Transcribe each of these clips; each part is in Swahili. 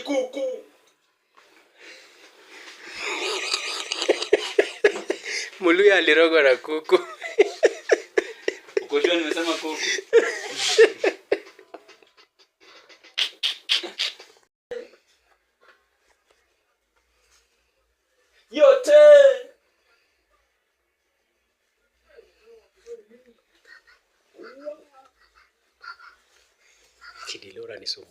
kuku. Muluya alirogwa na kuku. Uko sure nimesema kuku? Yote. Kidilora ni sumu.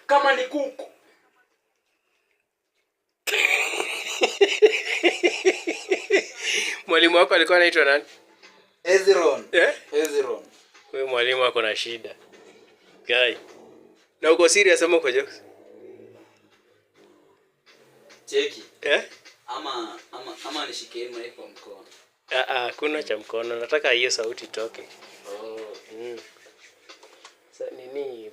Kama ni kuku. Mwalimu wako alikuwa anaitwa nani? Ezron. Eh? Ezron. Wewe mwalimu wako na shida. Guy. Na uko serious ama uko jokes? Cheki. Eh? Ama nishike mic kwa mkono. Kuna cha mkono. Nataka hiyo sauti toke. Oh. Sasa nini?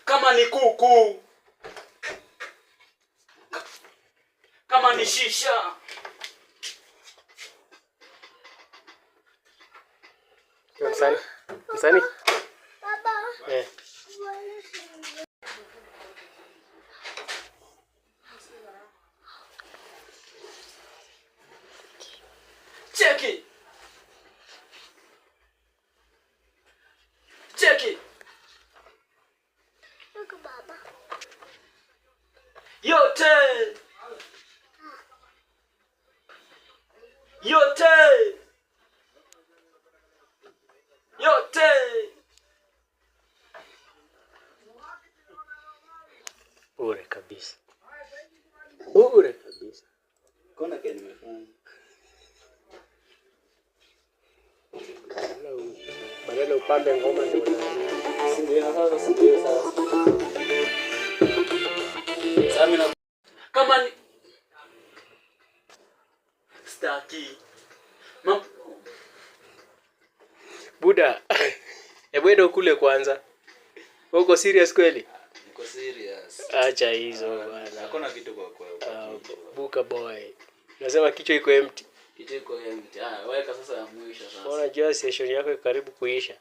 Kama ni kuku. Kama ni shisha. Msani? Baba. Eh. Cheki. Cheki. Look, Baba. Yote. Yote. Yote. Bure kabisa. Bure kabisa. Kona gani nimefanya? Badala upambe ngoma ndio unaona. Ndio sasa. Samina kama ni staki. Buda. Hebu enda kule kwanza. Uko serious kweli? Niko serious. Acha hizo bwana. Hakuna kitu kwa Buka boy. Nasema kichwa iko empty. Kitu iko empty. Weka sasa ya mwisho sasa. Unajua session yako iko karibu kuisha.